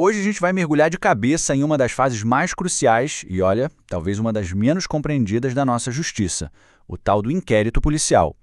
Hoje a gente vai mergulhar de cabeça em uma das fases mais cruciais e, olha, talvez uma das menos compreendidas da nossa justiça, o tal do inquérito policial.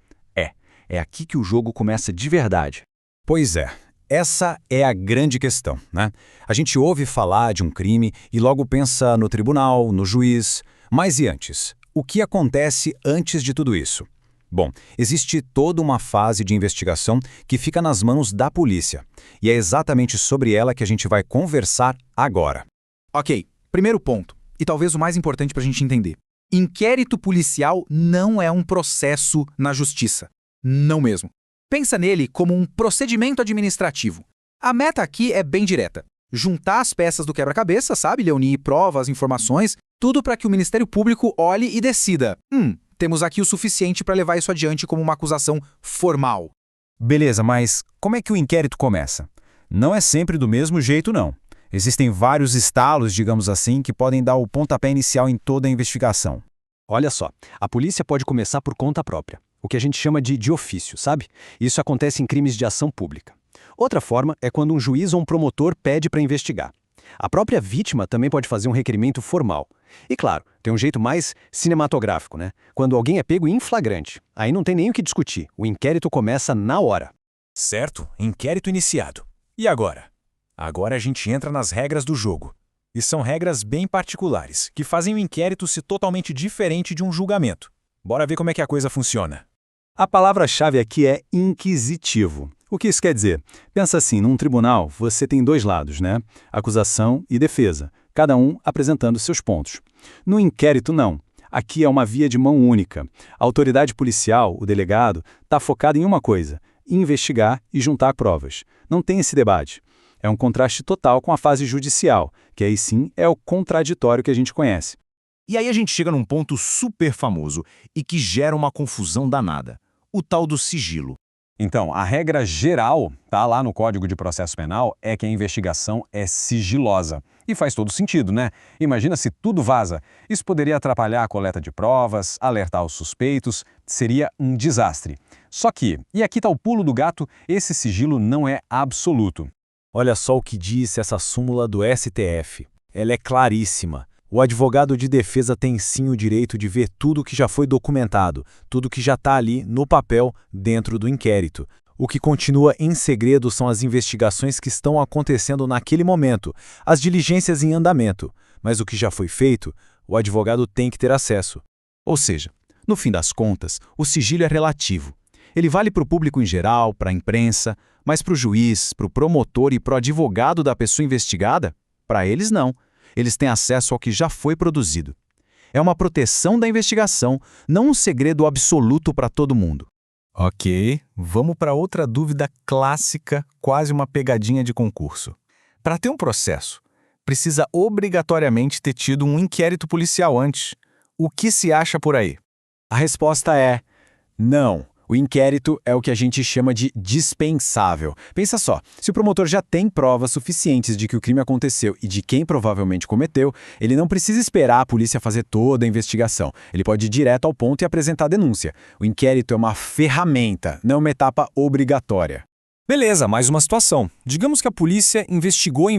É aqui que o jogo começa de verdade. Pois é, essa é a grande questão, né? A gente ouve falar de um crime e logo pensa no tribunal, no juiz. Mas e antes? O que acontece antes de tudo isso? Bom, existe toda uma fase de investigação que fica nas mãos da polícia. E é exatamente sobre ela que a gente vai conversar agora. Ok, primeiro ponto, e talvez o mais importante para a gente entender. Inquérito policial não é um processo na justiça. Não mesmo. Pensa nele como um procedimento administrativo. A meta aqui é bem direta. Juntar as peças do quebra-cabeça, sabe? Reunir provas, informações, tudo para que o Ministério Público olhe e decida. Temos aqui o suficiente para levar isso adiante como uma acusação formal. Beleza, mas como é que o inquérito começa? Não é sempre do mesmo jeito, não. Existem vários estalos, digamos assim, que podem dar o pontapé inicial em toda a investigação. Olha só, a polícia pode começar por conta própria, o que a gente chama de ofício, sabe? Isso acontece em crimes de ação pública. Outra forma é quando um juiz ou um promotor pede para investigar. A própria vítima também pode fazer um requerimento formal. E claro, tem um jeito mais cinematográfico, né? Quando alguém é pego em flagrante. Aí não tem nem o que discutir, o inquérito começa na hora. Certo, inquérito iniciado. E agora? Agora a gente entra nas regras do jogo. E são regras bem particulares, que fazem o inquérito ser totalmente diferente de um julgamento. Bora ver como é que a coisa funciona. A palavra-chave aqui é inquisitivo. O que isso quer dizer? Pensa assim, num tribunal você tem dois lados, né? Acusação e defesa, cada um apresentando seus pontos. No inquérito, não. Aqui é uma via de mão única. A autoridade policial, o delegado, está focado em uma coisa: investigar e juntar provas. Não tem esse debate. É um contraste total com a fase judicial, que aí sim é o contraditório que a gente conhece. E aí a gente chega num ponto super famoso e que gera uma confusão danada. O tal do sigilo. Então, a regra geral, tá lá no Código de Processo Penal, é que a investigação é sigilosa. E faz todo sentido, né? Imagina se tudo vaza. Isso poderia atrapalhar a coleta de provas, alertar os suspeitos, seria um desastre. Só que, e aqui tá o pulo do gato, esse sigilo não é absoluto. Olha só o que diz essa súmula do STF. Ela é claríssima. O advogado de defesa tem sim o direito de ver tudo que já foi documentado, tudo que já está ali no papel dentro do inquérito. O que continua em segredo são as investigações que estão acontecendo naquele momento, as diligências em andamento. Mas o que já foi feito, o advogado tem que ter acesso. Ou seja, no fim das contas, o sigilo é relativo. Ele vale para o público em geral, para a imprensa, mas para o juiz, para o promotor e para o advogado da pessoa investigada? Para eles, não. Eles têm acesso ao que já foi produzido. É uma proteção da investigação, não um segredo absoluto para todo mundo. Ok, vamos para outra dúvida clássica, quase uma pegadinha de concurso. Para ter um processo, precisa obrigatoriamente ter tido um inquérito policial antes. O que se acha por aí? A resposta é não. O inquérito é o que a gente chama de dispensável. Pensa só, se o promotor já tem provas suficientes de que o crime aconteceu e de quem provavelmente cometeu, ele não precisa esperar a polícia fazer toda a investigação. Ele pode ir direto ao ponto e apresentar a denúncia. O inquérito é uma ferramenta, não uma etapa obrigatória. Beleza, mais uma situação. Digamos que a polícia investigou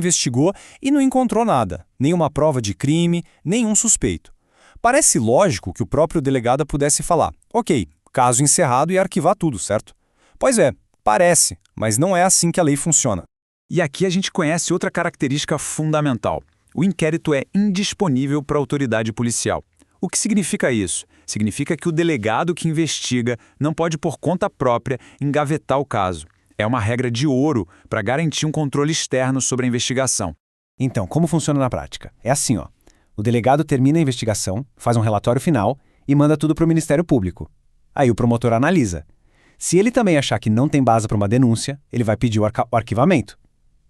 e não encontrou nada. Nenhuma prova de crime, nenhum suspeito. Parece lógico que o próprio delegado pudesse falar: ok, caso encerrado e arquivar tudo, certo? Pois é, parece, mas não é assim que a lei funciona. E aqui a gente conhece outra característica fundamental. O inquérito é indisponível para a autoridade policial. O que significa isso? Significa que o delegado que investiga não pode, por conta própria, engavetar o caso. É uma regra de ouro para garantir um controle externo sobre a investigação. Então, como funciona na prática? É assim, ó. O delegado termina a investigação, faz um relatório final e manda tudo para o Ministério Público. Aí o promotor analisa. Se ele também achar que não tem base para uma denúncia, ele vai pedir o arquivamento.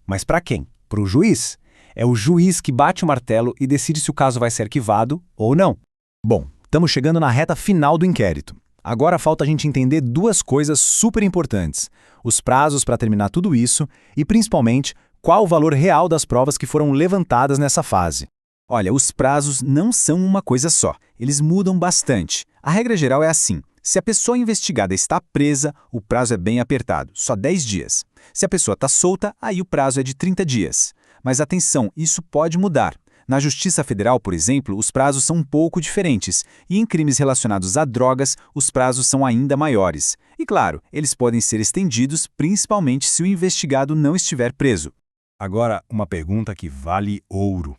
Mas para quem? Para o juiz. É o juiz que bate o martelo e decide se o caso vai ser arquivado ou não. Bom, estamos chegando na reta final do inquérito. Agora falta a gente entender duas coisas super importantes: os prazos para terminar tudo isso e, principalmente, qual o valor real das provas que foram levantadas nessa fase. Olha, os prazos não são uma coisa só. Eles mudam bastante. A regra geral é assim: se a pessoa investigada está presa, o prazo é bem apertado, só 10 dias. Se a pessoa está solta, aí o prazo é de 30 dias. Mas atenção, isso pode mudar. Na Justiça Federal, por exemplo, os prazos são um pouco diferentes, e em crimes relacionados a drogas, os prazos são ainda maiores. E claro, eles podem ser estendidos, principalmente se o investigado não estiver preso. Agora, uma pergunta que vale ouro.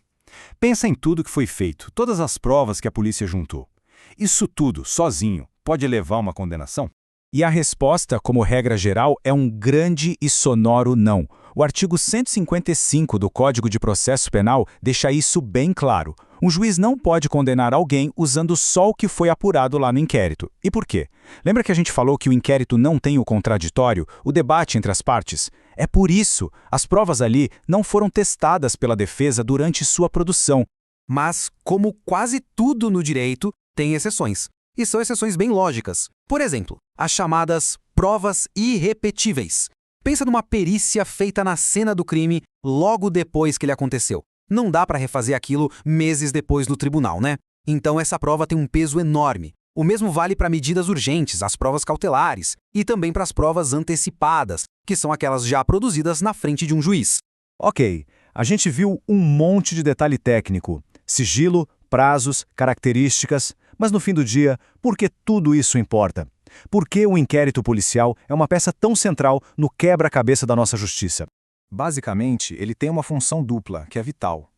Pensa em tudo que foi feito, todas as provas que a polícia juntou. Isso tudo, sozinho, pode levar a uma condenação? E a resposta, como regra geral, é um grande e sonoro não. O artigo 155 do Código de Processo Penal deixa isso bem claro. Um juiz não pode condenar alguém usando só o que foi apurado lá no inquérito. E por quê? Lembra que a gente falou que o inquérito não tem o contraditório, o debate entre as partes? É por isso, as provas ali não foram testadas pela defesa durante sua produção. Mas, como quase tudo no direito, tem exceções. E são exceções bem lógicas. Por exemplo, as chamadas provas irrepetíveis. Pensa numa perícia feita na cena do crime logo depois que ele aconteceu. Não dá para refazer aquilo meses depois no tribunal, né? Então essa prova tem um peso enorme. O mesmo vale para medidas urgentes, as provas cautelares, e também para as provas antecipadas, que são aquelas já produzidas na frente de um juiz. Ok, a gente viu um monte de detalhe técnico. Sigilo, prazos, características. Mas no fim do dia, por que tudo isso importa? Por que o inquérito policial é uma peça tão central no quebra-cabeça da nossa justiça? Basicamente, ele tem uma função dupla, que é vital.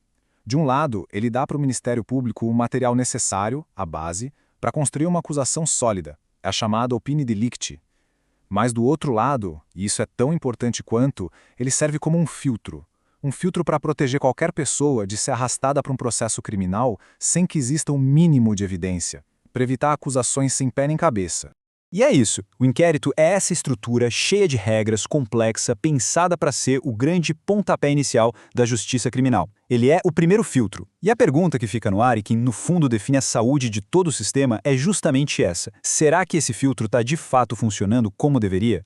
De um lado, ele dá para o Ministério Público o material necessário, a base, para construir uma acusação sólida, é a chamada opini delicti. Mas do outro lado, e isso é tão importante quanto, ele serve como um filtro para proteger qualquer pessoa de ser arrastada para um processo criminal sem que exista um mínimo de evidência, para evitar acusações sem pé nem cabeça. E é isso, o inquérito é essa estrutura cheia de regras, complexa, pensada para ser o grande pontapé inicial da justiça criminal. Ele é o primeiro filtro. E a pergunta que fica no ar e que no fundo define a saúde de todo o sistema é justamente essa. Será que esse filtro está de fato funcionando como deveria?